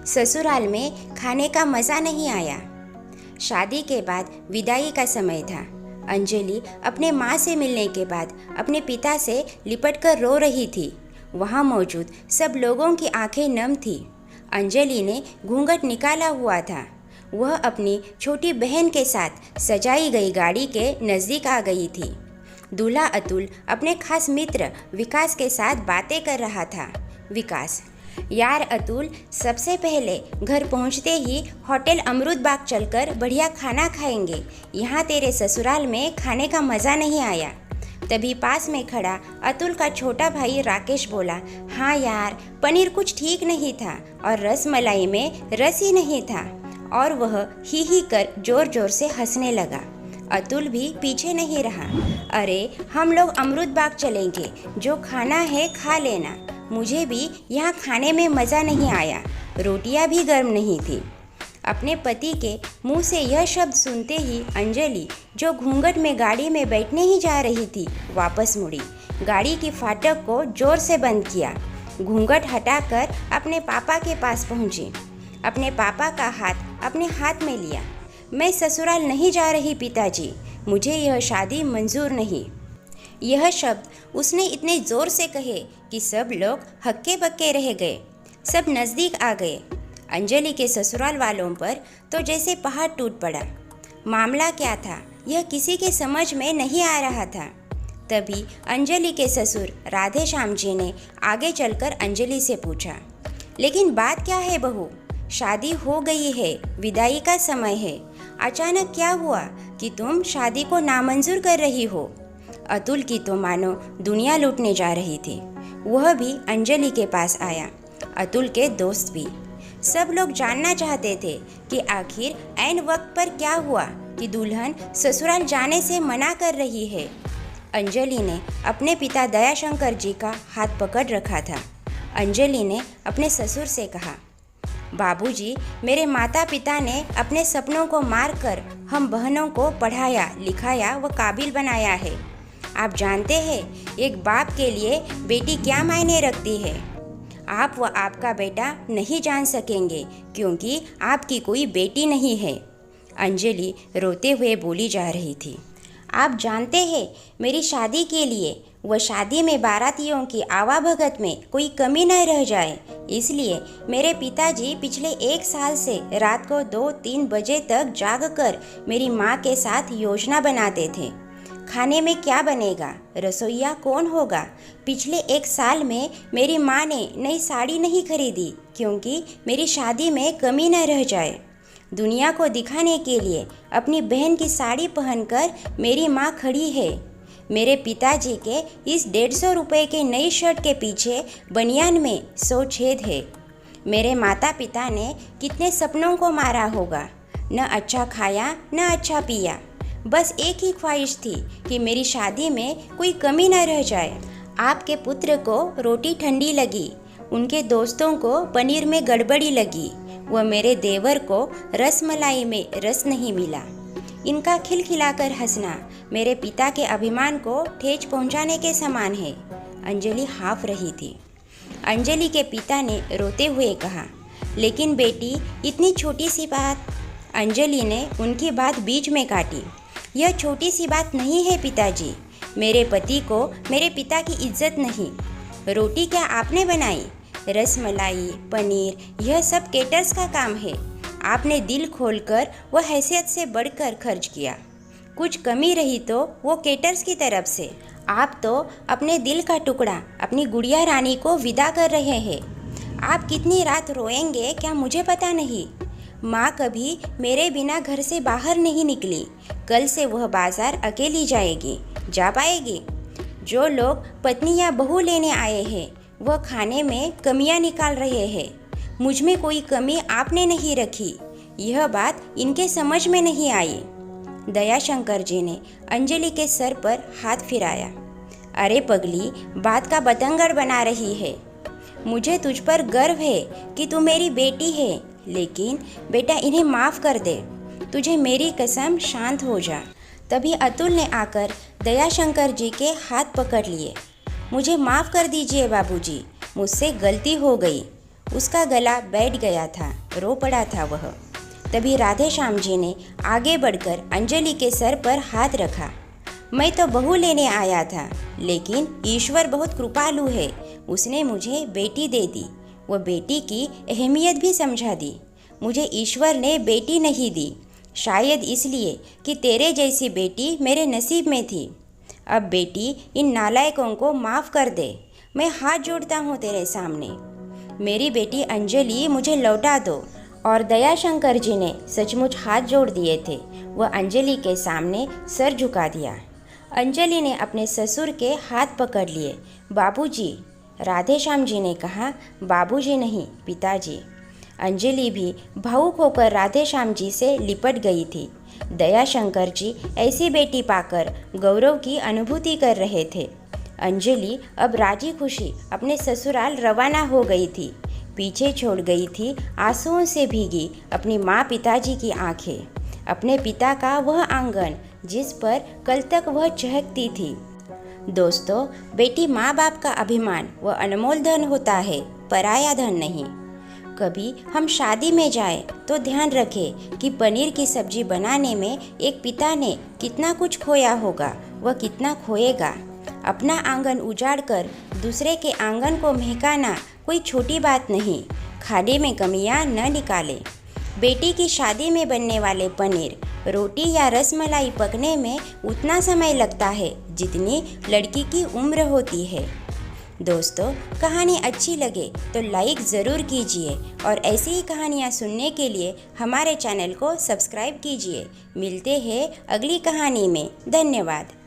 ससुराल में खाने का मज़ा नहीं आया। शादी के बाद विदाई का समय था। अंजलि अपने माँ से मिलने के बाद अपने पिता से लिपटकर रो रही थी। वहाँ मौजूद सब लोगों की आंखें नम थी। अंजलि ने घूंघट निकाला हुआ था। वह अपनी छोटी बहन के साथ सजाई गई गाड़ी के नज़दीक आ गई थी। दूल्हा अतुल अपने खास मित्र विकास के साथ बातें कर रहा था। विकास: यार अतुल, सबसे पहले घर पहुंचते ही होटल अमरूद बाग चलकर बढ़िया खाना खाएंगे। यहाँ तेरे ससुराल में खाने का मज़ा नहीं आया। तभी पास में खड़ा अतुल का छोटा भाई राकेश बोला, हाँ यार, पनीर कुछ ठीक नहीं था और रसमलाई में रस ही नहीं था। और वह ही कर जोर जोर से हंसने लगा। अतुल भी पीछे नहीं रहा। अरे, हम लोग अमरूद बाग चलेंगे, जो खाना है खा लेना। मुझे भी यहाँ खाने में मज़ा नहीं आया। रोटियाँ भी गर्म नहीं थी। अपने पति के मुंह से यह शब्द सुनते ही अंजलि, जो घूंघट में गाड़ी में बैठने ही जा रही थी, वापस मुड़ी। गाड़ी की फाटक को जोर से बंद किया। घूंघट हटाकर अपने पापा के पास पहुंची। अपने पापा का हाथ अपने हाथ में लिया। मैं ससुराल नहीं जा रही पिताजी, मुझे यह शादी मंजूर नहीं। यह शब्द उसने इतने ज़ोर से कहे कि सब लोग हक्के बक्के रह गए। सब नज़दीक आ गए। अंजलि के ससुराल वालों पर तो जैसे पहाड़ टूट पड़ा। मामला क्या था, यह किसी के समझ में नहीं आ रहा था। तभी अंजलि के ससुर राधे श्याम जी ने आगे चलकर अंजलि से पूछा, लेकिन बात क्या है बहू? शादी हो गई है, विदाई का समय है। अचानक क्या हुआ कि तुम शादी को नामंजूर कर रही हो? अतुल की तो मानो दुनिया लूटने जा रही थी। वह भी अंजलि के पास आया, अतुल के दोस्त भी। सब लोग जानना चाहते थे कि आखिर ऐन वक्त पर क्या हुआ कि दुल्हन ससुराल जाने से मना कर रही है। अंजलि ने अपने पिता दयाशंकर जी का हाथ पकड़ रखा था। अंजलि ने अपने ससुर से कहा, बाबूजी, मेरे माता पिता ने अपने सपनों को मारकर हम बहनों को पढ़ाया, लिखाया व काबिल बनाया है। आप जानते हैं एक बाप के लिए बेटी क्या मायने रखती है। आप व आपका बेटा नहीं जान सकेंगे क्योंकि आपकी कोई बेटी नहीं है। अंजलि रोते हुए बोली जा रही थी, आप जानते हैं मेरी शादी के लिए व शादी में बारातियों की आवाभगत में कोई कमी न रह जाए, इसलिए मेरे पिताजी पिछले 1 साल से रात को 2-3 बजे तक जागकर मेरी माँ के साथ योजना बनाते थे। खाने में क्या बनेगा, रसोइया कौन होगा। पिछले 1 साल में मेरी माँ ने नई साड़ी नहीं खरीदी क्योंकि मेरी शादी में कमी न रह जाए। दुनिया को दिखाने के लिए अपनी बहन की साड़ी पहनकर मेरी माँ खड़ी है। मेरे पिताजी के इस 150 रुपये के नई शर्ट के पीछे बनियान में 100 छेद है। मेरे माता पिता ने कितने सपनों को मारा होगा। न अच्छा खाया न अच्छा पिया, बस एक ही ख्वाहिश थी कि मेरी शादी में कोई कमी न रह जाए। आपके पुत्र को रोटी ठंडी लगी, उनके दोस्तों को पनीर में गड़बड़ी लगी, व मेरे देवर को रसमलाई में रस नहीं मिला। इनका खिलखिलाकर हंसना मेरे पिता के अभिमान को ठेस पहुंचाने के समान है। अंजलि हाँफ रही थी। अंजलि के पिता ने रोते हुए कहा, लेकिन बेटी, इतनी छोटी सी बात। अंजलि ने उनकी बात बीच में काटी। यह छोटी सी बात नहीं है पिताजी। मेरे पति को मेरे पिता की इज्जत नहीं। रोटी क्या आपने बनाई? रसमलाई, पनीर, यह सब केटर्स का काम है। आपने दिल खोलकर व हैसियत से बढ़कर खर्च किया। कुछ कमी रही तो वो केटर्स की तरफ से। आप तो अपने दिल का टुकड़ा अपनी गुड़िया रानी को विदा कर रहे हैं। आप कितनी रात रोएंगे क्या मुझे पता नहीं। माँ कभी मेरे बिना घर से बाहर नहीं निकली। कल से वह बाजार अकेली जाएगी, जा पाएगी। जो लोग पत्नी या बहू लेने आए हैं वह खाने में कमियां निकाल रहे हैं। मुझ में कोई कमी आपने नहीं रखी। यह बात इनके समझ में नहीं आई। दयाशंकर जी ने अंजलि के सर पर हाथ फिराया। अरे पगली, बात का बतंगड़ बना रही है। मुझे तुझ पर गर्व है कि तू मेरी बेटी है, लेकिन बेटा इन्हें माफ़ कर दे। तुझे मेरी कसम, शांत हो जा। तभी अतुल ने आकर दयाशंकर जी के हाथ पकड़ लिए। मुझे माफ़ कर दीजिए बाबूजी, मुझसे गलती हो गई। उसका गला बैठ गया था, रो पड़ा था वह। तभी राधे श्याम जी ने आगे बढ़कर अंजलि के सर पर हाथ रखा। मैं तो बहू लेने आया था, लेकिन ईश्वर बहुत कृपालु है, उसने मुझे बेटी दे दी। वह बेटी की अहमियत भी समझा दी। मुझे ईश्वर ने बेटी नहीं दी, शायद इसलिए कि तेरे जैसी बेटी मेरे नसीब में थी। अब बेटी इन नालायकों को माफ़ कर दे, मैं हाथ जोड़ता हूँ तेरे सामने। मेरी बेटी अंजलि मुझे लौटा दो। और दयाशंकर जी ने सचमुच हाथ जोड़ दिए थे। वह अंजलि के सामने सर झुका दिया। अंजलि ने अपने ससुर के हाथ पकड़ लिए। बाबूजी, राधे श्याम जी ने कहा। बाबूजी नहीं, पिताजी। अंजलि भी भावुक होकर राधे श्याम जी से लिपट गई थी। दयाशंकर जी ऐसी बेटी पाकर गौरव की अनुभूति कर रहे थे। अंजलि अब राजी खुशी अपने ससुराल रवाना हो गई थी। पीछे छोड़ गई थी आंसुओं से भीगी अपनी माँ पिताजी की आंखें, अपने पिता का वह आंगन जिस पर कल तक वह चहकती थी। दोस्तों, बेटी माँ बाप का अभिमान वह अनमोल धन होता है, पराया धन नहीं। कभी हम शादी में जाएं तो ध्यान रखें कि पनीर की सब्जी बनाने में एक पिता ने कितना कुछ खोया होगा, वह कितना खोएगा। अपना आंगन उजाड़कर दूसरे के आंगन को महकाना कोई छोटी बात नहीं। खाने में कमियां न निकालें। बेटी की शादी में बनने वाले पनीर, रोटी या रसमलाई पकने में उतना समय लगता है जितनी लड़की की उम्र होती है। दोस्तों, कहानी अच्छी लगे तो लाइक ज़रूर कीजिए और ऐसी ही कहानियाँ सुनने के लिए हमारे चैनल को सब्सक्राइब कीजिए। मिलते हैं अगली कहानी में। धन्यवाद।